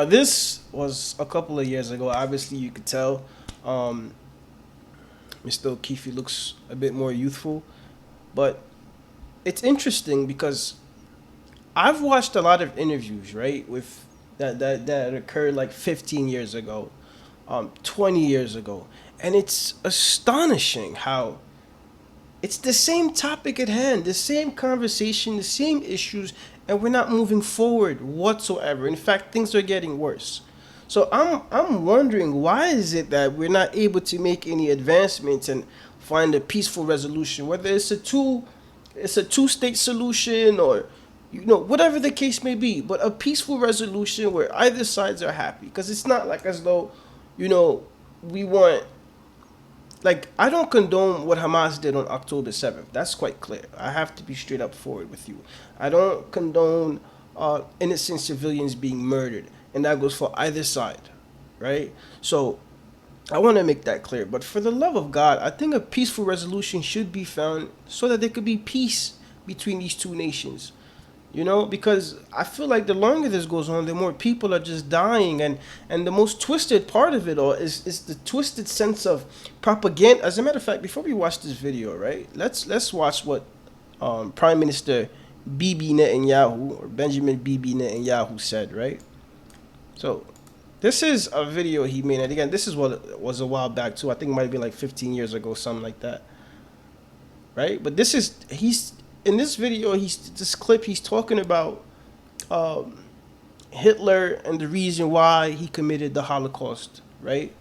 This was a couple of years ago. Obviously, you could tell um, Mr. O'Keefe looks a bit more youthful, but it's interesting because I've watched a lot of interviews, right, with that occurred like 15 years ago, 20 years ago, and it's astonishing how it's the same topic at hand, the same conversation, the same issues, and we're not moving forward whatsoever. In fact, things are getting worse. So I'm wondering, why is it that we're not able to make any advancements and find a peaceful resolution, whether it's a two-state solution, or whatever the case may be, but a peaceful resolution where either sides are happy, because it's not like as though you know we want, like, I don't condone what Hamas did on October 7th. That's quite clear. I have to be straight up forward with you. I don't condone innocent civilians being murdered, and that goes for either side, right? So I want to make that clear. But for the love of God, I think a peaceful resolution should be found so that there could be peace between these two nations. Because I feel like the longer this goes on, the more people are just dying, and the most twisted part of it all is the twisted sense of propaganda. As a matter of fact, before we watch this video, right, let's watch what Prime Minister Bibi Netanyahu, or Benjamin Bibi Netanyahu, said, right? So this is a video he made, and again, this is what it was a while back too. I think it might have been like 15 years ago, something like that, right? But he's in this video, this clip, he's talking about Hitler and the reason why he committed the Holocaust, right?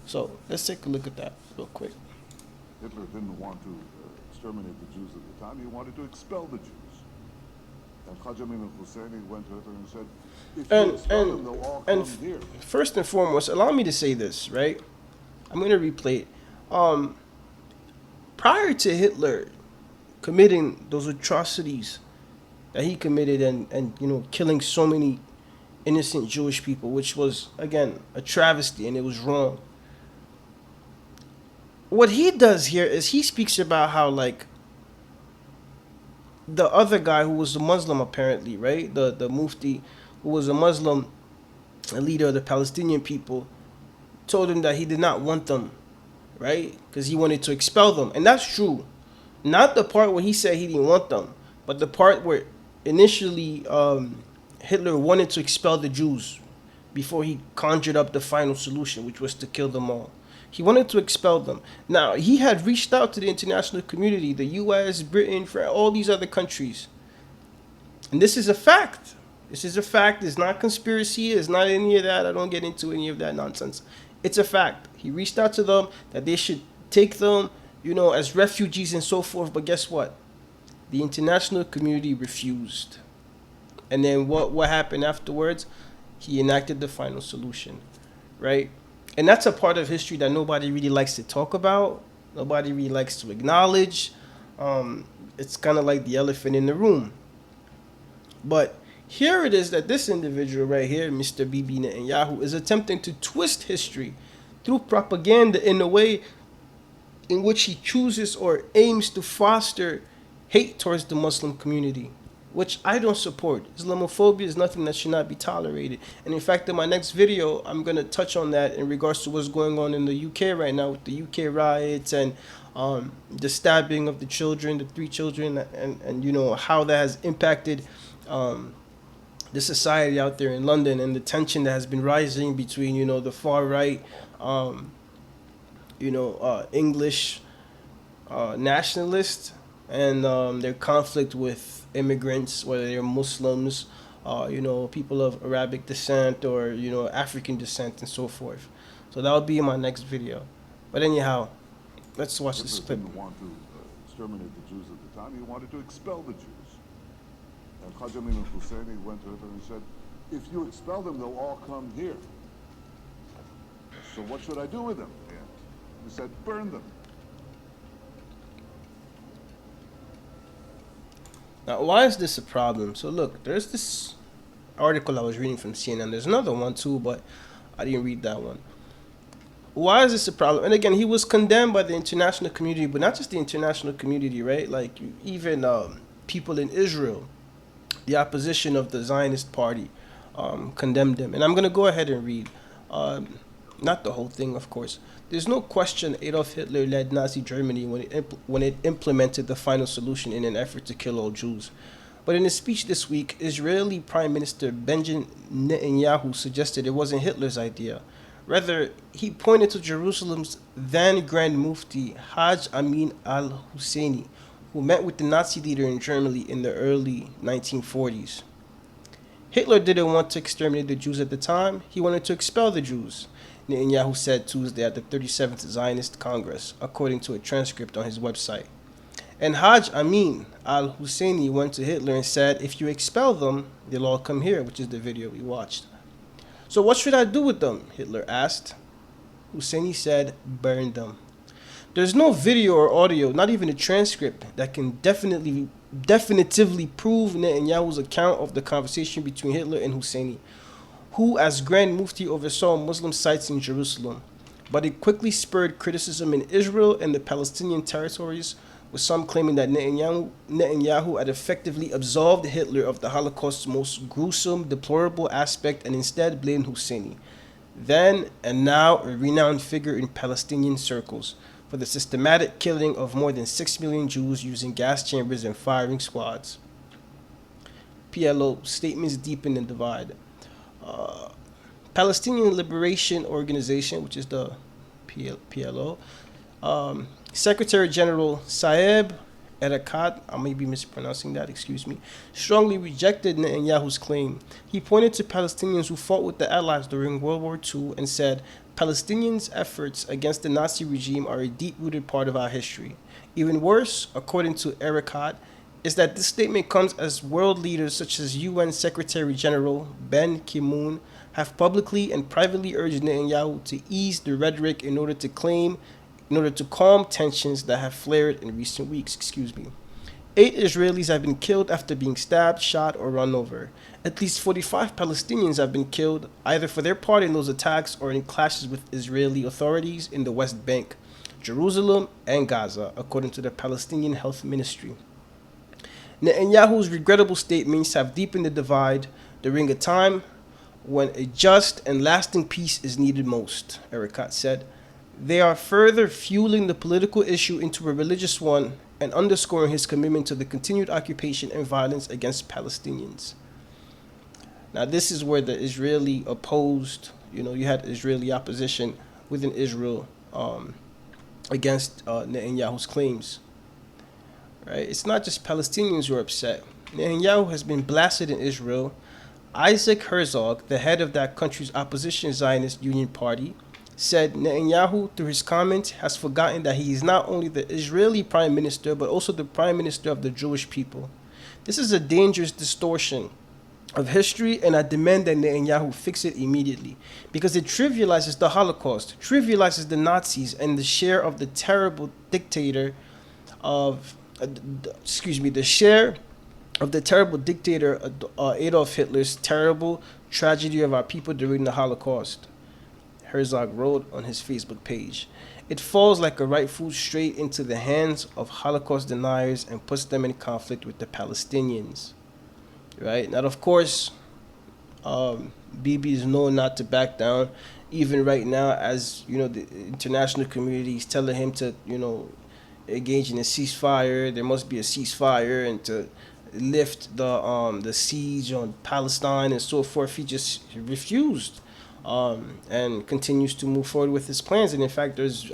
So let's take a look at that real quick. Hitler didn't want to exterminate the Jews at the time. He wanted to expel the Jews. And Khaja Husseini went to Hitler and said, if you expel them, they'll all come here. First and foremost, allow me to say this, right? I'm going to replay it. Prior to Hitler committing those atrocities that he committed, and killing so many innocent Jewish people, which was, again, a travesty, and it was wrong. What he does here is he speaks about how, like, the other guy who was a Muslim, apparently, right, the Mufti, who was a Muslim, a leader of the Palestinian people, told him that he did not want them, right, because he wanted to expel them. And that's true. Not the part where he said he didn't want them, but the part where initially Hitler wanted to expel the Jews before he conjured up the final solution, which was to kill them all. He wanted to expel them. Now, he had reached out to the international community, the US, Britain, France, all these other countries. And this is a fact. This is a fact. It's not conspiracy. It's not any of that. I don't get into any of that nonsense. It's a fact. He reached out to them that they should take them, as refugees and so forth. But guess what? The international community refused. And then what happened afterwards? He enacted the final solution, right? And that's a part of history that nobody really likes to talk about. Nobody really likes to acknowledge. It's kind of like the elephant in the room. But here it is that this individual right here, Mr. Bibi Netanyahu, is attempting to twist history through propaganda in a way in which he chooses or aims to foster hate towards the Muslim community, which I don't support. Islamophobia is nothing that should not be tolerated. And in fact, in my next video, I'm going to touch on that in regards to what's going on in the UK right now with the UK riots and the stabbing of the children, the 3 children, and how that has impacted the society out there in London, and the tension that has been rising between, the far right, English nationalists, and their conflict with immigrants, whether they're Muslims, people of Arabic descent, or African descent, and so forth. So that will be in my next video. But anyhow, let's watch this clip. Hitler didn't want to exterminate the Jews at the time. He wanted to expel the Jews. And Khaja Husseini went to Hitler and said, if you expel them, they'll all come here. So what should I do with them? And he said, burn them. Now, why is this a problem? So look, there's this article I was reading from CNN. There's another one too, but I didn't read that one. Why is this a problem? And again, he was condemned by the international community, but not just the international community, right? Like, even people in Israel, the opposition of the Zionist party, condemned him. And I'm going to go ahead and read, not the whole thing, of course. There's no question Adolf Hitler led Nazi Germany when it implemented the final solution in an effort to kill all Jews. But in a speech this week, Israeli Prime Minister Benjamin Netanyahu suggested it wasn't Hitler's idea. Rather, he pointed to Jerusalem's then Grand Mufti Hajj Amin al-Husseini, who met with the Nazi leader in Germany in the early 1940s. Hitler didn't want to exterminate the Jews at the time, he wanted to expel the Jews, Netanyahu said Tuesday at the 37th Zionist Congress, according to a transcript on his website. And Hajj Amin al-Husseini went to Hitler and said, if you expel them, they'll all come here, which is the video we watched. So what should I do with them? Hitler asked. Husseini said, burn them. There's no video or audio, not even a transcript, that can definitively prove Netanyahu's account of the conversation between Hitler and Husseini, who as Grand Mufti oversaw Muslim sites in Jerusalem. But it quickly spurred criticism in Israel and the Palestinian territories, with some claiming that Netanyahu had effectively absolved Hitler of the Holocaust's most gruesome, deplorable aspect and instead blamed Husseini, then and now a renowned figure in Palestinian circles, for the systematic killing of more than 6 million Jews using gas chambers and firing squads. PLO statements deepen the divide. Palestinian Liberation Organization, which is the PLO, Secretary General Saeb Erekat, I may be mispronouncing that, excuse me, strongly rejected Netanyahu's claim. He pointed to Palestinians who fought with the Allies during World War II and said, Palestinians' efforts against the Nazi regime are a deep-rooted part of our history. Even worse, according to Erekat, is that this statement comes as world leaders such as UN Secretary General Ben Ki-moon have publicly and privately urged Netanyahu to ease the rhetoric in order to calm tensions that have flared in recent weeks. 8 Israelis have been killed after being stabbed, shot, or run over. At least 45 Palestinians have been killed, either for their part in those attacks or in clashes with Israeli authorities in the West Bank, Jerusalem, and Gaza, according to the Palestinian Health Ministry. Netanyahu's regrettable statements have deepened the divide during a time when a just and lasting peace is needed most, Erekat said. They are further fueling the political issue into a religious one and underscoring his commitment to the continued occupation and violence against Palestinians. Now, this is where the Israeli opposed, you had Israeli opposition within Israel against Netanyahu's claims. Right? It's not just Palestinians who are upset. Netanyahu has been blasted in Israel. Isaac Herzog, the head of that country's opposition Zionist Union Party, said Netanyahu, through his comments, has forgotten that he is not only the Israeli prime minister, but also the prime minister of the Jewish people. This is a dangerous distortion of history, and I demand that Netanyahu fix it immediately, because it trivializes the Holocaust, trivializes the Nazis, and the share of the terrible dictator of, the share of the terrible dictator Adolf Hitler's terrible tragedy of our people during the Holocaust. Herzog wrote on his Facebook page. It falls like a right foot straight into the hands of Holocaust deniers and puts them in conflict with the Palestinians. Right? Now, of course, Bibi is known not to back down, even right now, as the international community is telling him to, engage in a ceasefire. There must be a ceasefire, and to lift the siege on Palestine and so forth. He just refused. And continues to move forward with his plans. And in fact, there's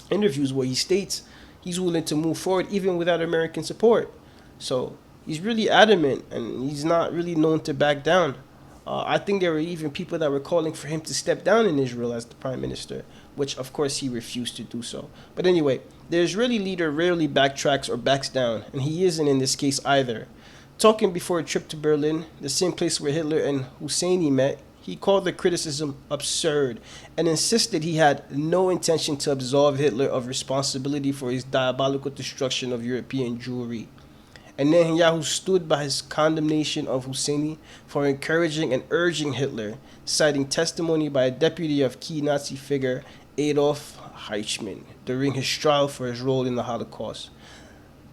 interviews where he states he's willing to move forward even without American support. So he's really adamant, and he's not really known to back down. I think there were even people that were calling for him to step down in Israel as the prime minister, which of course he refused to do so. But anyway, the Israeli leader rarely backtracks or backs down, and he isn't in this case either. Talking before a trip to Berlin, the same place where Hitler and Husseini met, he called the criticism absurd and insisted he had no intention to absolve Hitler of responsibility for his diabolical destruction of European Jewry. And Netanyahu stood by his condemnation of Husseini for encouraging and urging Hitler, citing testimony by a deputy of key Nazi figure Adolf Eichmann during his trial for his role in the Holocaust.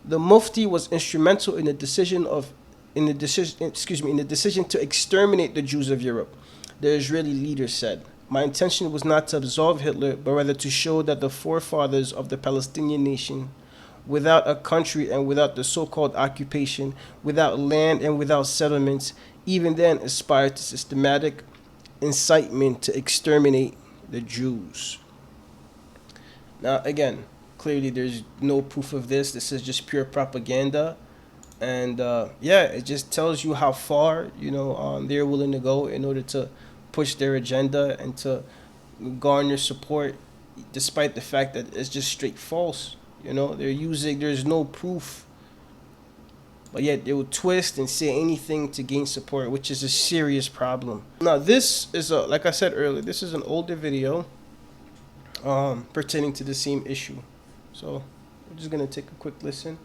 The Mufti was instrumental in the decision of in the decision to exterminate the Jews of Europe, the Israeli leader said, "My intention was not to absolve Hitler, but rather to show that the forefathers of the Palestinian nation, without a country and without the so-called occupation, without land and without settlements, even then aspired to systematic incitement to exterminate the Jews." Now, again, clearly there's no proof of this. This is just pure propaganda. And yeah, it just tells you how far, they're willing to go in order to push their agenda and to garner support, despite the fact that it's just straight false. There's no proof, but yet they will twist and say anything to gain support, which is a serious problem. Now, this is like I said earlier, this is an older video pertaining to the same issue. So we're just gonna take a quick listen.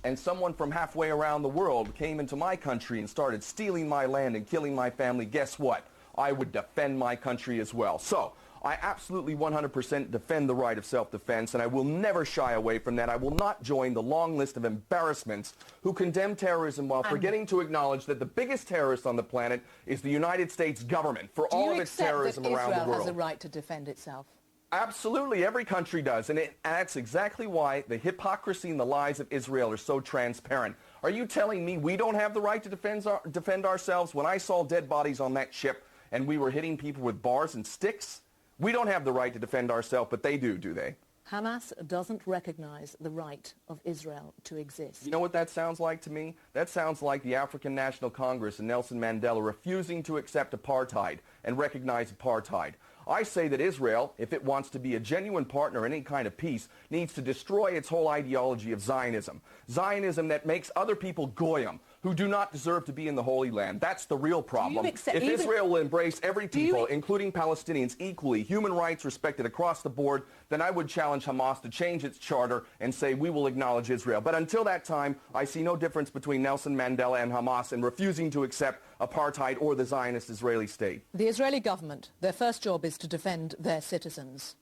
And someone from halfway around the world came into my country and started stealing my land and killing my family, guess what? I would defend my country as well. So I absolutely 100% defend the right of self-defense, and I will never shy away from that. I will not join the long list of embarrassments who condemn terrorism while forgetting to acknowledge that the biggest terrorist on the planet is the United States government for all of its terrorism around the world. Israel has a right to defend itself? Absolutely, every country does, and that's exactly why the hypocrisy and the lies of Israel are so transparent. Are you telling me we don't have the right to defend ourselves? When I saw dead bodies on that ship and we were hitting people with bars and sticks, we don't have the right to defend ourselves, but they do they? Hamas doesn't recognize the right of Israel to exist. You know what that sounds like to me? That sounds like the African National Congress and Nelson Mandela refusing to accept apartheid and recognize apartheid. I say that Israel, if it wants to be a genuine partner in any kind of peace, needs to destroy its whole ideology of Zionism. Zionism that makes other people goyim, who do not deserve to be in the Holy Land. That's the real problem. If Israel will embrace every people, including Palestinians, equally, human rights respected across the board, then I would challenge Hamas to change its charter and say we will acknowledge Israel. But until that time, I see no difference between Nelson Mandela and Hamas in refusing to accept apartheid or the Zionist Israeli state. The Israeli government, their first job is to defend their citizens.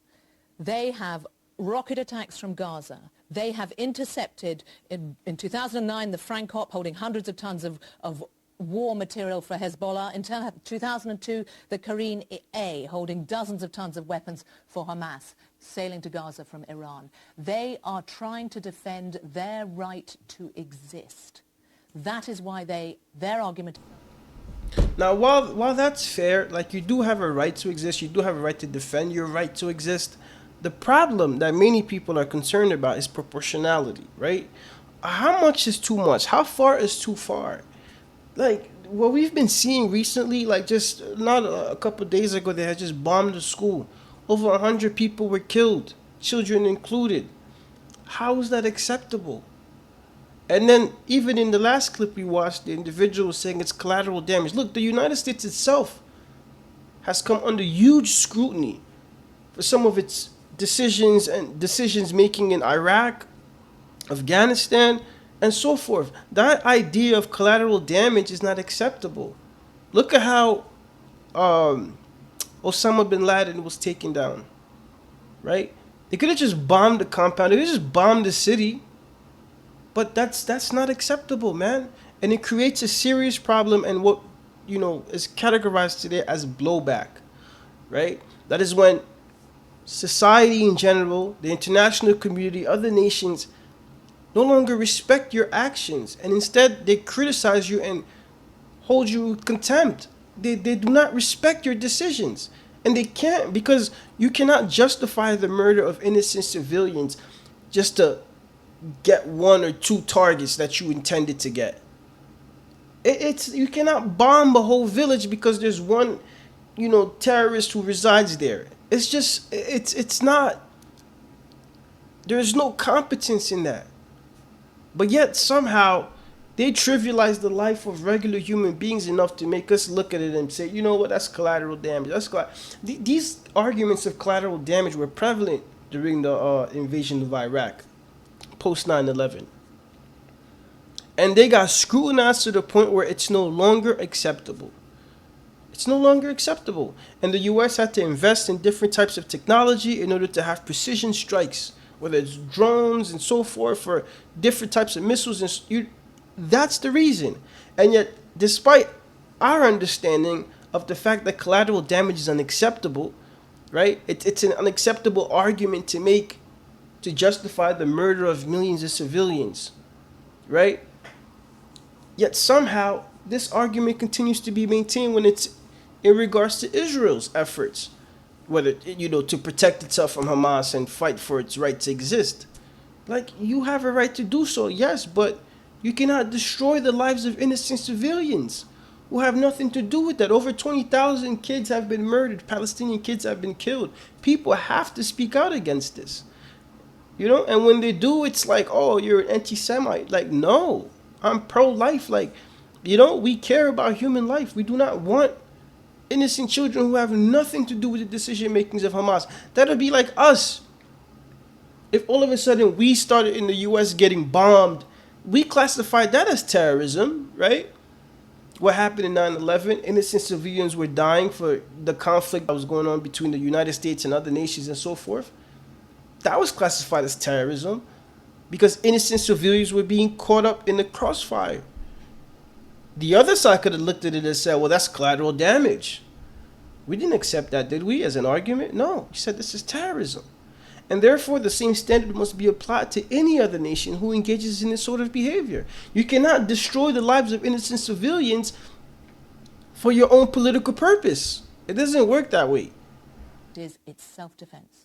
They have rocket attacks from Gaza. They have intercepted, in 2009, the Frankop holding hundreds of tons of war material for Hezbollah. In 2002, the Karine A holding dozens of tons of weapons for Hamas, sailing to Gaza from Iran. They are trying to defend their right to exist. That is why their argument... Now, while that's fair, like, you do have a right to exist, you do have a right to defend your right to exist. The problem that many people are concerned about is proportionality, right? How much is too much? How far is too far? Like, what we've been seeing recently, like just not a couple of days ago, they had just bombed a school. Over 100 people were killed, children included. How is that acceptable? And then even in the last clip we watched, the individual was saying it's collateral damage. Look, the United States itself has come under huge scrutiny for some of its decisions making in Iraq, Afghanistan, and so forth. That idea of collateral damage is not acceptable. Look at how Osama bin Laden was taken down, right? They could have just bombed the compound. They could have just bombed the city. But that's not acceptable, man. And it creates a serious problem and what, is categorized today as blowback, right? That is when society in general, the international community, other nations no longer respect your actions, and instead they criticize you and hold you with contempt. They do not respect your decisions, and they can't, because you cannot justify the murder of innocent civilians just to get one or two targets that you intended to get. You cannot bomb a whole village because there's one, terrorist who resides there. It's just, it's not, there's no competence in that. But yet somehow they trivialize the life of regular human beings enough to make us look at it and say, you know what, that's collateral damage. These arguments of collateral damage were prevalent during the invasion of Iraq, post 9/11. And they got scrutinized to the point where it's no longer acceptable. It's no longer acceptable. And the U.S. had to invest in different types of technology in order to have precision strikes, whether it's drones and so forth, for different types of missiles. And That's the reason. And yet, despite our understanding of the fact that collateral damage is unacceptable, right? It's an unacceptable argument to make to justify the murder of millions of civilians, right? Yet somehow this argument continues to be maintained when it's in regards to Israel's efforts, whether to protect itself from Hamas and fight for its right to exist. Like, you have a right to do so, yes, but you cannot destroy the lives of innocent civilians who have nothing to do with that. Over 20,000 kids have been murdered. Palestinian kids have been killed. People have to speak out against this. And when they do, it's like, oh, you're an anti-Semite. Like, no, I'm pro-life. Like, we care about human life. We do not want innocent children who have nothing to do with the decision makings of Hamas. That'll be like us. If all of a sudden we started in the U.S. getting bombed, we classified that as terrorism, right? What happened in 9/11, innocent civilians were dying for the conflict that was going on between the United States and other nations and so forth. That was classified as terrorism because innocent civilians were being caught up in the crossfire. The other side could have looked at it and said, well, that's collateral damage. We didn't accept that, did we, as an argument? No, we said this is terrorism. And therefore, the same standard must be applied to any other nation who engages in this sort of behavior. You cannot destroy the lives of innocent civilians for your own political purpose. It doesn't work that way. It's self-defense.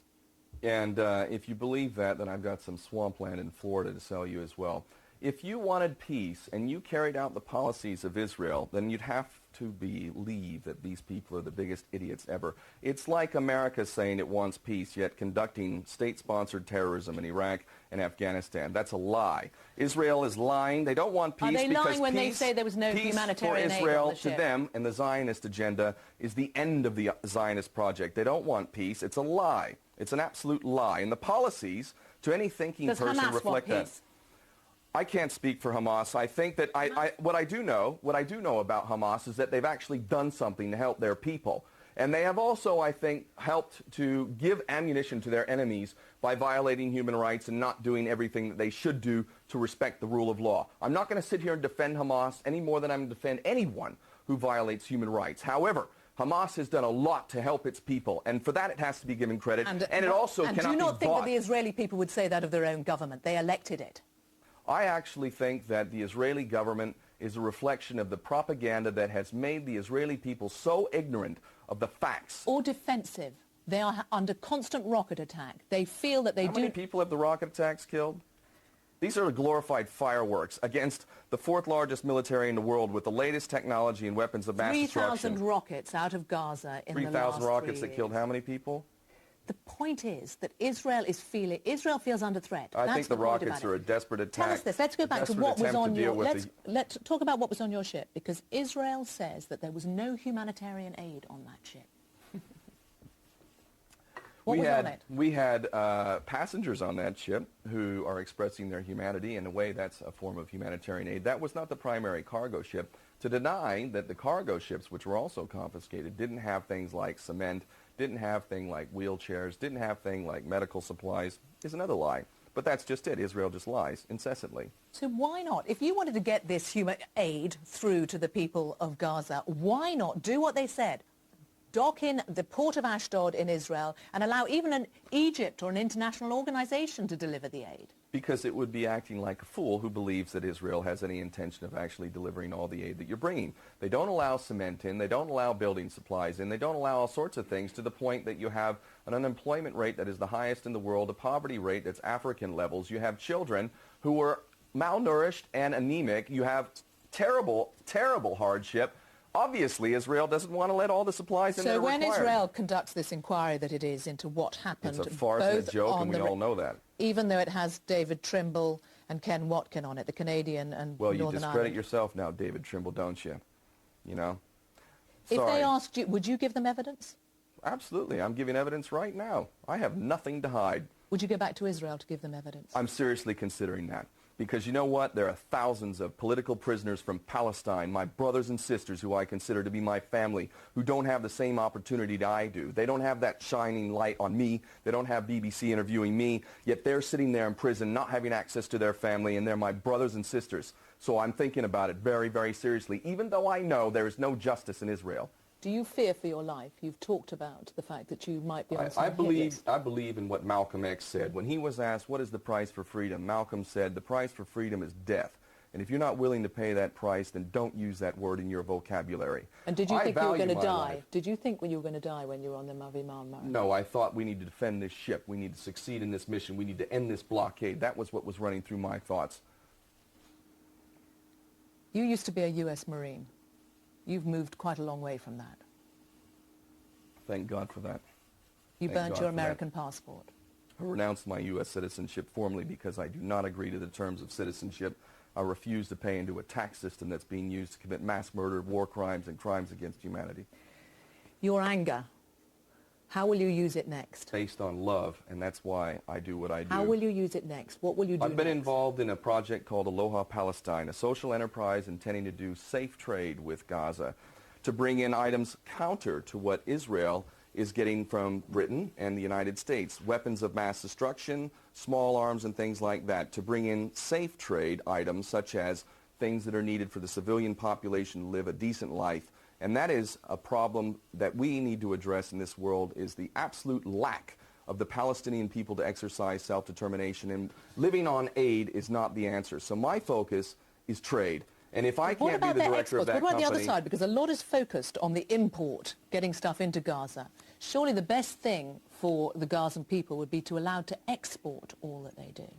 And if you believe that, then I've got some swampland in Florida to sell you as well. If you wanted peace and you carried out the policies of Israel, then you'd have to believe that these people are the biggest idiots ever. It's like America saying it wants peace, yet conducting state-sponsored terrorism in Iraq and Afghanistan. That's a lie. Israel is lying. They don't want peace. Are they because lying when peace, they say there was no humanitarian for aid Israel on the ship? to them and the Zionist agenda is the end of the Zionist project. They don't want peace. It's a lie. It's an absolute lie. And the policies to any thinking Does person Hamas reflect want that. peace? I can't speak for Hamas. I think that what I do know about Hamas is that they've actually done something to help their people. And they have also, I think, helped to give ammunition to their enemies by violating human rights and not doing everything that they should do to respect the rule of law. I'm not going to sit here and defend Hamas any more than I'm going to defend anyone who violates human rights. However, Hamas has done a lot to help its people, and for that it has to be given credit. And it also cannot be bought. And do you not think that the Israeli people would say that of their own government? They elected it. I actually think that the Israeli government is a reflection of the propaganda that has made the Israeli people so ignorant of the facts. Or defensive. They are under constant rocket attack. They feel that they How many people have the rocket attacks killed? These are glorified fireworks against the fourth largest military in the world with the latest technology and weapons of mass destruction. 3,000 rockets out of Gaza in the last 3,000 rockets 3 that killed years. how many people? The point is that Israel feels under threat. I That's think the what I'm worried rockets about are a desperate attack. Tell us this. Let's go back to what was on your... Let's talk about what was on your ship, because Israel says that there was no humanitarian aid on that ship. What was on it? We had passengers on that ship who are expressing their humanity. In a way, that's a form of humanitarian aid. That was not the primary cargo ship. To deny that the cargo ships, which were also confiscated, didn't have things like cement, didn't have things like wheelchairs, didn't have things like medical supplies, is another lie. But that's just it. Israel just lies incessantly. So why not? If you wanted to get this human aid through to the people of Gaza, why not do what they said? Dock in the port of Ashdod in Israel and allow even an Egypt or an international organization to deliver the aid? Because it would be acting like a fool who believes that Israel has any intention of actually delivering all the aid that you're bringing. They don't allow cement in, they don't allow building supplies in, they don't allow all sorts of things, to the point that you have an unemployment rate that is the highest in the world, a poverty rate that's African levels. You have children who are malnourished and anemic. You have terrible, terrible hardship. Obviously, Israel doesn't want to let all the supplies in that are required. So when Israel conducts this inquiry that it is into what happened... It's a farce and a joke, and we all know that. Even though it has David Trimble and Ken Watkin on it, the Canadian and Northern Ireland. Well, you discredit yourself now, David Trimble, don't you? You know? If they asked you, would you give them evidence? Absolutely. I'm giving evidence right now. I have nothing to hide. Would you go back to Israel to give them evidence? I'm seriously considering that. Because you know what? There are thousands of political prisoners from Palestine, my brothers and sisters who I consider to be my family, who don't have the same opportunity that I do. They don't have that shining light on me. They don't have BBC interviewing me, yet they're sitting there in prison not having access to their family, and they're my brothers and sisters. So I'm thinking about it very, very seriously, even though I know there is no justice in Israel. Do you fear for your life? You've talked about the fact that you might be on some I hit list. believe in what Malcolm X said. When he was asked, what is the price for freedom? Malcolm said, the price for freedom is death. And if you're not willing to pay that price, then don't use that word in your vocabulary. And did you think you were going to die? Life. Did you think you were going to die when you were on the Mavi Marmara? No, I thought we need to defend this ship. We need to succeed in this mission. We need to end this blockade. That was what was running through my thoughts. You used to be a U.S. Marine. You've moved quite a long way from that. Thank God for that. You burnt your American passport. I renounced my U.S. citizenship formally because I do not agree to the terms of citizenship. I refuse to pay into a tax system that's being used to commit mass murder, war crimes, and crimes against humanity. Your anger, how will you use it next? Based on love, and that's why I do what I do. How will you use it next? What will you do I've been next? involved in a project called Aloha Palestine, a social enterprise intending to do safe trade with Gaza, to bring in items counter to what Israel is getting from Britain and the United States, weapons of mass destruction, small arms and things like that, to bring in safe trade items such as things that are needed for the civilian population to live a decent life. And that is a problem that we need to address in this world, is the absolute lack of the Palestinian people to exercise self-determination, and living on aid is not the answer. So my focus is trade. And if I can't be the director of that company... What about the other side? Because a lot is focused on the import, getting stuff into Gaza. Surely the best thing for the Gazan people would be to allow to export all that they do.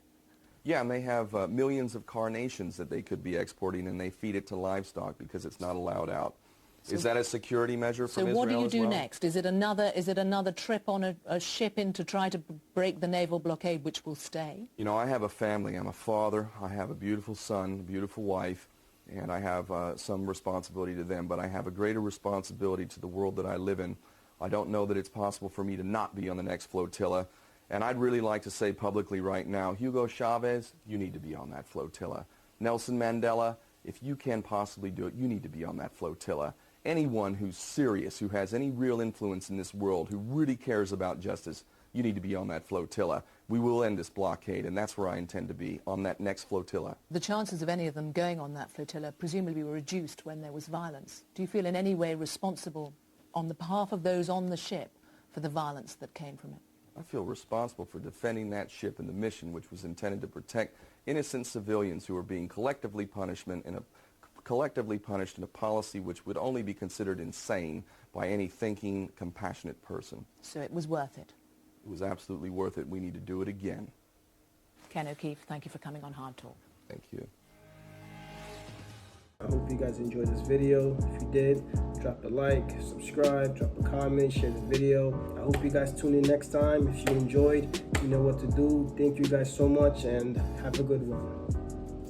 Yeah, and they have millions of carnations that they could be exporting, and they feed it to livestock because it's not allowed out. So, is that a security measure from Israel as well? So what do you do next? Is it another trip on a ship in to try to break the naval blockade, which will stay? You know, I have a family. I'm a father. I have a beautiful son, a beautiful wife, and I have some responsibility to them, but I have a greater responsibility to the world that I live in. I don't know that it's possible for me to not be on the next flotilla, and I'd really like to say publicly right now, Hugo Chavez, you need to be on that flotilla. Nelson Mandela, if you can possibly do it, you need to be on that flotilla. Anyone who's serious, who has any real influence in this world, who really cares about justice, you need to be on that flotilla. We will end this blockade, and that's where I intend to be, on that next flotilla. The chances of any of them going on that flotilla presumably were reduced when there was violence. Do you feel in any way responsible on the behalf of those on the ship for the violence that came from it? I feel responsible for defending that ship and the mission, which was intended to protect innocent civilians who are being collectively punished in a policy which would only be considered insane by any thinking, compassionate person. So it was worth it? It was absolutely worth it. We need to do it again. Ken O'Keefe, thank you for coming on Hard Talk. Thank you. I hope you guys enjoyed this video. If you did, drop a like, subscribe, drop a comment, share the video. I hope you guys tune in next time. If you enjoyed, you know what to do. Thank you guys so much, and have a good one.